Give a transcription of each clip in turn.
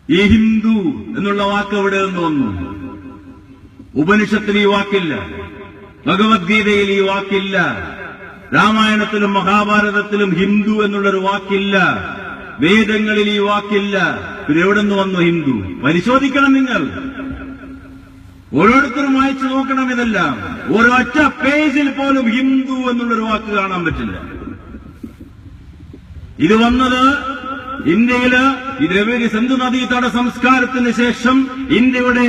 ഈ ഹിന്ദു എന്നുള്ള വാക്ക് എവിടെ നിന്ന് വന്നു? ഉപനിഷത്തിൽ ഈ വാക്കില്ല, ഭഗവത്ഗീതയിൽ ഈ വാക്കില്ല, രാമായണത്തിലും മഹാഭാരതത്തിലും ഹിന്ദു എന്നുള്ളൊരു വാക്കില്ല, വേദങ്ങളിൽ ഈ വാക്കില്ല. പിന്നെ എവിടെ നിന്ന് വന്നു ഹിന്ദു? പരിശോധിക്കണം നിങ്ങൾ, ഓരോരുത്തരും വായിച്ചു നോക്കണം. ഇതെല്ലാം ഒരൊറ്റ പേജിൽ പോലും ഹിന്ദു എന്നുള്ളൊരു വാക്ക് കാണാൻ പറ്റില്ല. ഇത് വന്നത് ഇന്ത്യയില് ഈ ദ്രവിഡ സിന്ധു നദീതട സംസ്കാരത്തിന് ശേഷം ഇന്ത്യയുടെ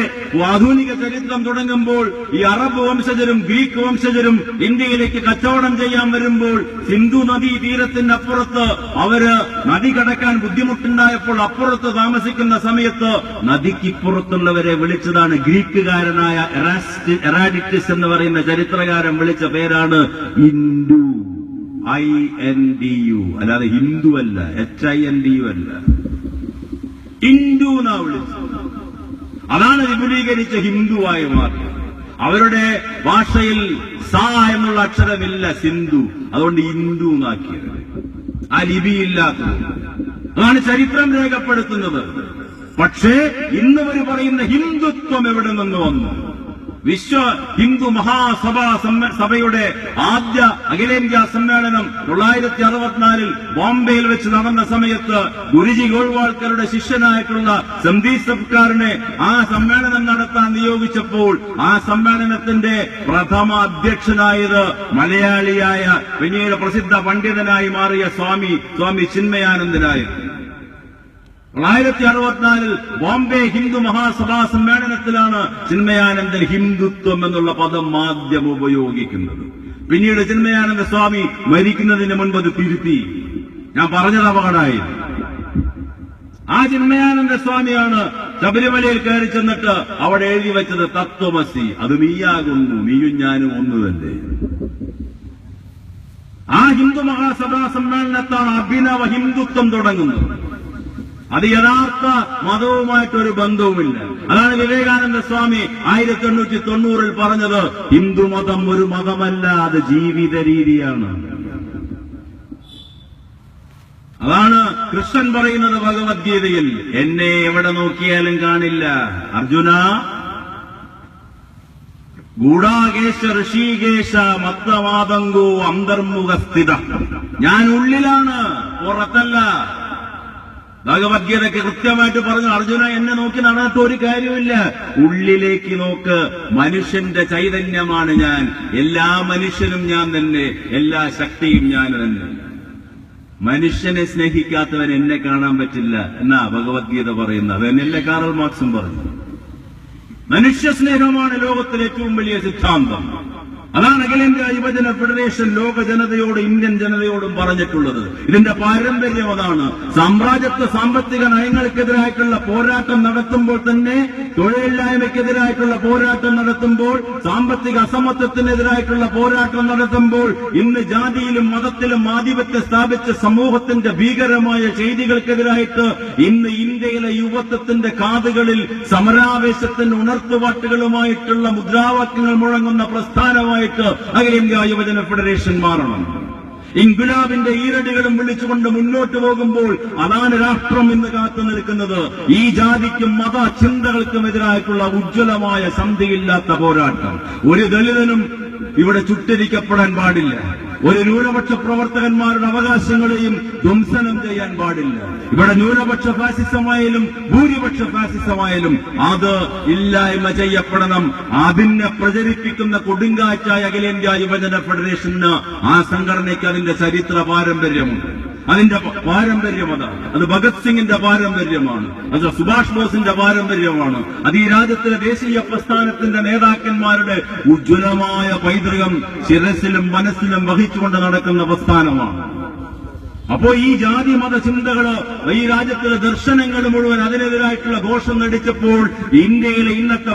ആധുനിക ചരിത്രം തുടങ്ങുമ്പോൾ ഈ അറബ് വംശജരും ഗ്രീക്ക് വംശജരും ഇന്ത്യയിലേക്ക് കച്ചവടം ചെയ്യാൻ വരുമ്പോൾ സിന്ധു നദീ തീരത്തിന്റെ അപ്പുറത്ത് അവര് നദി കടക്കാൻ ബുദ്ധിമുട്ടുണ്ടായപ്പോൾ അപ്പുറത്ത് താമസിക്കുന്ന സമയത്ത് നദിക്കിപ്പുറത്തുള്ളവരെ വിളിച്ചതാണ് ഗ്രീക്കുകാരനായ എറാഡിറ്റസ് എന്ന് പറയുന്ന ചരിത്രകാരൻ വിളിച്ച പേരാണ് ഹിന്ദു. INDU, അല്ലാതെ ഹിന്ദു അല്ല, HINDU അല്ല, ഹിന്ദു എന്നാ വിളിച്ചത്. അതാണ് വിപുലീകരിച്ച ഹിന്ദുവായി മാറി. അവരുടെ ഭാഷയിൽ സ എന്നുള്ള അക്ഷരമില്ല, സിന്ധു, അതുകൊണ്ട് ഹിന്ദു എന്നാക്കിയത്. ആ ലിപിയില്ലാത്തത്. അതാണ് ചരിത്രം രേഖപ്പെടുത്തുന്നത്. പക്ഷേ ഇന്നവർ പറയുന്ന ഹിന്ദുത്വം എവിടെ നിന്ന് വന്നു? വിശ്വ ഹിന്ദു മഹാസഭയുടെ ആദ്യ അഖിലേന്ത്യാ സമ്മേളനം 1964 ബോംബെയിൽ വെച്ച് നടന്ന സമയത്ത് ഗുരുജി ഗോൾവാൾക്കറുടെ ശിഷ്യനായിട്ടുള്ള സന്ദീപ് സർക്കാരിനെ ആ സമ്മേളനം നടത്താൻ നിയോഗിച്ചപ്പോൾ ആ സമ്മേളനത്തിന്റെ പ്രഥമ അധ്യക്ഷനായത് മലയാളിയായ പിന്നീട് പ്രസിദ്ധ പണ്ഡിതനായി മാറിയ സ്വാമി ചിന്മയാനന്ദനായിരുന്നു. 1964 ബോംബെ ഹിന്ദു മഹാസഭാ സമ്മേളനത്തിലാണ് ചിന്മയാനന്ദൻ ഹിന്ദുത്വം എന്നുള്ള പദം ആദ്യം ഉപയോഗിക്കുന്നത്. പിന്നീട് ചിന്മയാനന്ദ സ്വാമി മരിക്കുന്നതിന് മുൻപ് അത് തിരുത്തി. ഞാൻ പറഞ്ഞത് അപകടമായി. ആ ചിന്മയാനന്ദ സ്വാമിയാണ് ശബരിമലയിൽ കയറി ചെന്നിട്ട് അവിടെ എഴുതി വെച്ചത് തത്വമസി, അത് നീയാകുന്നു, നീയും ഞാനും ഒന്നു തന്നെ. ആ ഹിന്ദു മഹാസഭാ സമ്മേളനത്താണ് അഭിനവ ഹിന്ദുത്വം തുടങ്ങുന്നത്. അത് യഥാർത്ഥ മതവുമായിട്ടൊരു ബന്ധവുമില്ല. അതാണ് വിവേകാനന്ദ സ്വാമി 1890 പറഞ്ഞത്, ഹിന്ദുമതം ഒരു മതമല്ല, അത് ജീവിത രീതിയാണ്. അതാണ് കൃഷ്ണൻ പറയുന്നത് ഭഗവത്ഗീതയിൽ, എന്നെ എവിടെ നോക്കിയാലും കാണില്ല അർജുന, ഗൂഢാകേശ ഋഷികേശ മത്തമാതങ്കോ അന്തർമുഖസ്ഥിത. ഞാൻ ഉള്ളിലാണ്, പുറത്തല്ല. ഭഗവത്ഗീതയ്ക്ക് കൃത്യമായിട്ട് പറഞ്ഞു, അർജുന എന്നെ നോക്കി നടന്നിട്ട് ഒരു കാര്യമില്ല, ഉള്ളിലേക്ക് നോക്ക്, മനുഷ്യന്റെ ചൈതന്യമാണ് ഞാൻ, എല്ലാ മനുഷ്യനും ഞാൻ തന്നെ, എല്ലാ ശക്തിയും ഞാൻ തന്നെ. മനുഷ്യനെ സ്നേഹിക്കാത്തവൻ എന്നെ കാണാൻ പറ്റില്ല എന്നാ ഭഗവത്ഗീത പറയുന്നത്. അതെന്നല്ലേ കാറൽ മാർക്സും പറഞ്ഞു. മനുഷ്യ സ്നേഹമാണ് ലോകത്തിലെ ഏറ്റവും വലിയ സിദ്ധാന്തം. അതാണ് അഖിലേന്ത്യാ യുവജന ഫെഡറേഷൻ ലോക ജനതയോട്, ഇന്ത്യൻ ജനതയോടും പറഞ്ഞിട്ടുള്ളത്. ഇതിന്റെ പാരമ്പര്യം അതാണ്. സാമ്രാജ്യത്വ സാമ്പത്തിക നയങ്ങൾക്കെതിരായിട്ടുള്ള പോരാട്ടം നടത്തുമ്പോൾ തന്നെ, തൊഴിലില്ലായ്മയ്ക്കെതിരായിട്ടുള്ള പോരാട്ടം നടത്തുമ്പോൾ, സാമ്പത്തിക അസമത്വത്തിനെതിരായിട്ടുള്ള പോരാട്ടം നടത്തുമ്പോൾ, ഇന്ന് ജാതിയിലും മതത്തിലും ആധിപത്യം സ്ഥാപിച്ച സമൂഹത്തിന്റെ ഭീകരമായ ചെയ്തികൾക്കെതിരായിട്ട് ഇന്ന് ഇന്ത്യയിലെ യുവത്വത്തിന്റെ കാതുകളിൽ സമരാവേശത്തിന്റെ ഉണർത്തുപാട്ടുകളുമായിട്ടുള്ള മുദ്രാവാക്യങ്ങൾ മുഴങ്ങുന്ന പ്രസ്ഥാനമായി അഖിലേന്ത്യാ യുവജന ഫെഡറേഷൻ മാറണം. ഇൻകുലാബിന്റെ ഈരടികളും വിളിച്ചുകൊണ്ട് മുന്നോട്ട് പോകുമ്പോൾ അതാണ് രാഷ്ട്രം ഇന്ന് കാത്തു നിൽക്കുന്നത്. ഈ ജാതിക്കും മത ചിന്തകൾക്കുമെതിരായിട്ടുള്ള ഉജ്ജ്വലമായ സന്ധിയില്ലാത്ത പോരാട്ടം. ഒരു ദളിതനും ഇവിടെ ചുട്ടരിക്കപ്പെടാൻ പാടില്ല. ഒരു ന്യൂനപക്ഷ പ്രവർത്തകന്മാരുടെ അവകാശങ്ങളെയും ധ്വംസനം ചെയ്യാൻ പാടില്ല. ഇവിടെ ന്യൂനപക്ഷ ഫാസിസമായാലും ഭൂരിപക്ഷ ഫാസിസമായാലും അത് ഇല്ലായ്മ ചെയ്യപ്പെടണം. അതിനെ പ്രചരിപ്പിക്കുന്ന കൊടുങ്കാറ്റായ അഖിലേന്ത്യാ യുവജന ഫെഡറേഷന്, ആ സംഘടനയ്ക്ക് അതിന്റെ ചരിത്ര പാരമ്പര്യമുണ്ട്. അതിന്റെ പാരമ്പര്യം അതാണ്. അത് ഭഗത് സിംഗിന്റെ പാരമ്പര്യമാണ്, അത് സുഭാഷ് ബോസിന്റെ പാരമ്പര്യമാണ്, അത് ഈ രാജ്യത്തിലെ ദേശീയ പ്രസ്ഥാനത്തിന്റെ നേതാക്കന്മാരുടെ ഉജ്ജ്വലമായ പൈതൃകം ശിരസിലും മനസ്സിലും വഹിച്ചുകൊണ്ട് നടക്കുന്ന പ്രസ്ഥാനമാണ്. അപ്പോ ഈ ജാതി മത ചിന്തകള്, ഈ രാജ്യത്തിലെ ദർശനങ്ങൾ മുഴുവൻ അതിനെതിരായിട്ടുള്ള ഘോഷം നടിച്ചപ്പോൾ ഇന്ത്യയിലെ ഇന്നത്തെ